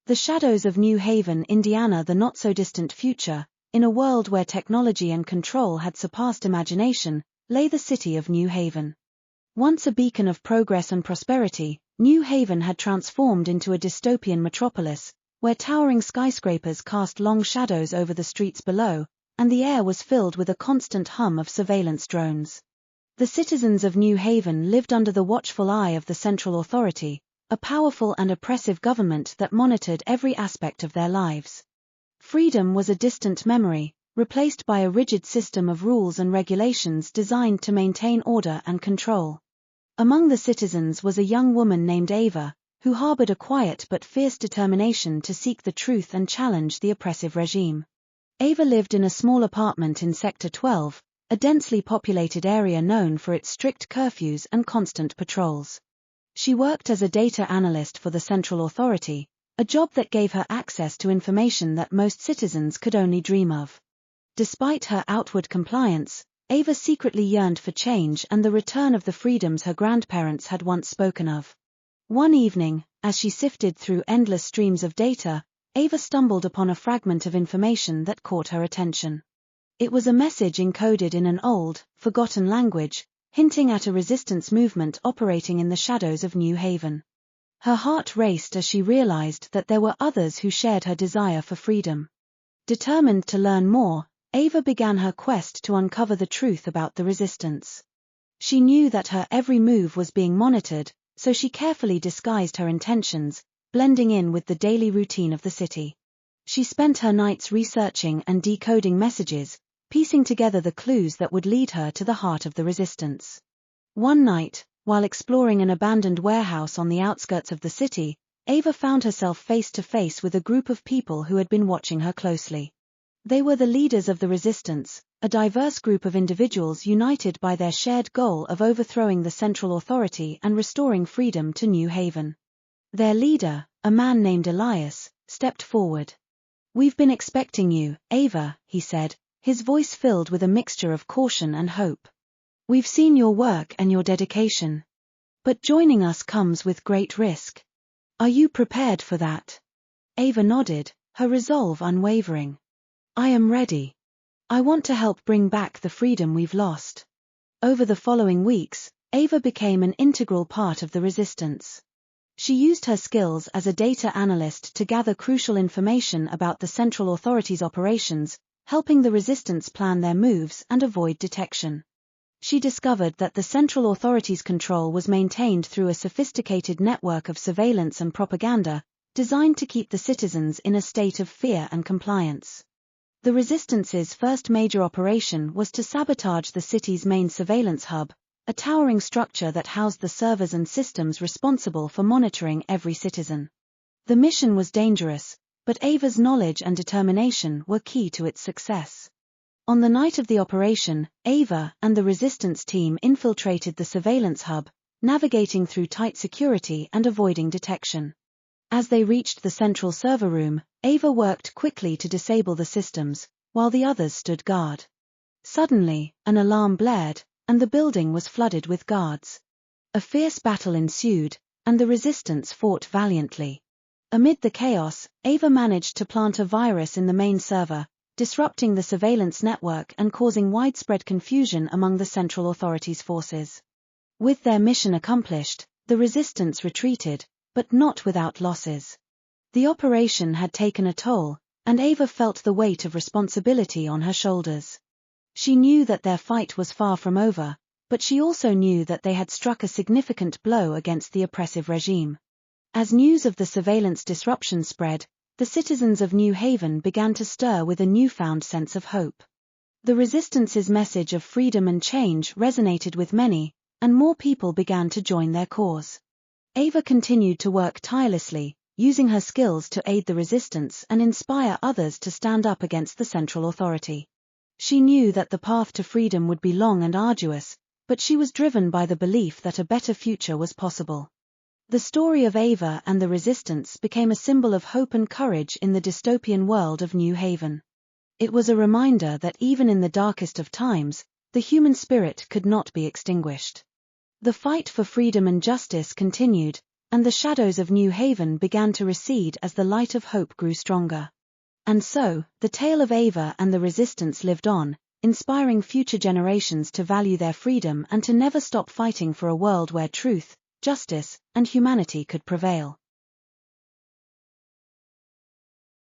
The shadows of New Haven, Indiana. The not-so-distant future, in a world where technology and control had surpassed imagination, lay the city of New Haven. Once a beacon of progress and prosperity, New Haven had transformed into a dystopian metropolis, where towering skyscrapers cast long shadows over the streets below, and the air was filled with a constant hum of surveillance drones. The citizens of New Haven lived under the watchful eye of the central authority, a powerful and oppressive government that monitored every aspect of their lives. Freedom was a distant memory, replaced by a rigid system of rules and regulations designed to maintain order and control. Among the citizens was a young woman named Ava, who harbored a quiet but fierce determination to seek the truth and challenge the oppressive regime. Ava lived in a small apartment in Sector 12, a densely populated area known for its strict curfews and constant patrols. She worked as a data analyst for the central authority, a job that gave her access to information that most citizens could only dream of. Despite her outward compliance, Ava secretly yearned for change and the return of the freedoms her grandparents had once spoken of. One evening, as she sifted through endless streams of data, Ava stumbled upon a fragment of information that caught her attention. It was a message encoded in an old, forgotten language, hinting at a resistance movement operating in the shadows of New Haven. Her heart raced as she realized that there were others who shared her desire for freedom. Determined to learn more, Ava began her quest to uncover the truth about the resistance. She knew that her every move was being monitored, so she carefully disguised her intentions, blending in with the daily routine of the city. She spent her nights researching and decoding messages, piecing together the clues that would lead her to the heart of the resistance. One night, while exploring an abandoned warehouse on the outskirts of the city, Ava found herself face to face with a group of people who had been watching her closely. They were the leaders of the resistance, a diverse group of individuals united by their shared goal of overthrowing the central authority and restoring freedom to New Haven. Their leader, a man named Elias, stepped forward. "We've been expecting you, Ava," he said, his voice filled with a mixture of caution and hope. "We've seen your work and your dedication. But joining us comes with great risk. Are you prepared for that?" Ava nodded, her resolve unwavering. "I am ready. I want to help bring back the freedom we've lost." Over the following weeks, Ava became an integral part of the resistance. She used her skills as a data analyst to gather crucial information about the central authority's operations, helping the resistance plan their moves and avoid detection. She discovered that the central authority's control was maintained through a sophisticated network of surveillance and propaganda, designed to keep the citizens in a state of fear and compliance. The resistance's first major operation was to sabotage the city's main surveillance hub, a towering structure that housed the servers and systems responsible for monitoring every citizen. The mission was dangerous, but Ava's knowledge and determination were key to its success. On the night of the operation, Ava and the resistance team infiltrated the surveillance hub, navigating through tight security and avoiding detection. As they reached the central server room, Ava worked quickly to disable the systems, while the others stood guard. Suddenly, an alarm blared, and the building was flooded with guards. A fierce battle ensued, and the resistance fought valiantly. Amid the chaos, Ava managed to plant a virus in the main server, disrupting the surveillance network and causing widespread confusion among the central authority's forces. With their mission accomplished, the resistance retreated, but not without losses. The operation had taken a toll, and Ava felt the weight of responsibility on her shoulders. She knew that their fight was far from over, but she also knew that they had struck a significant blow against the oppressive regime. As news of the surveillance disruption spread, the citizens of New Haven began to stir with a newfound sense of hope. The resistance's message of freedom and change resonated with many, and more people began to join their cause. Ava continued to work tirelessly, using her skills to aid the resistance and inspire others to stand up against the central authority. She knew that the path to freedom would be long and arduous, but she was driven by the belief that a better future was possible. The story of Ava and the resistance became a symbol of hope and courage in the dystopian world of New Haven. It was a reminder that even in the darkest of times, the human spirit could not be extinguished. The fight for freedom and justice continued, and the shadows of New Haven began to recede as the light of hope grew stronger. And so, the tale of Ava and the resistance lived on, inspiring future generations to value their freedom and to never stop fighting for a world where truth, justice, and humanity could prevail.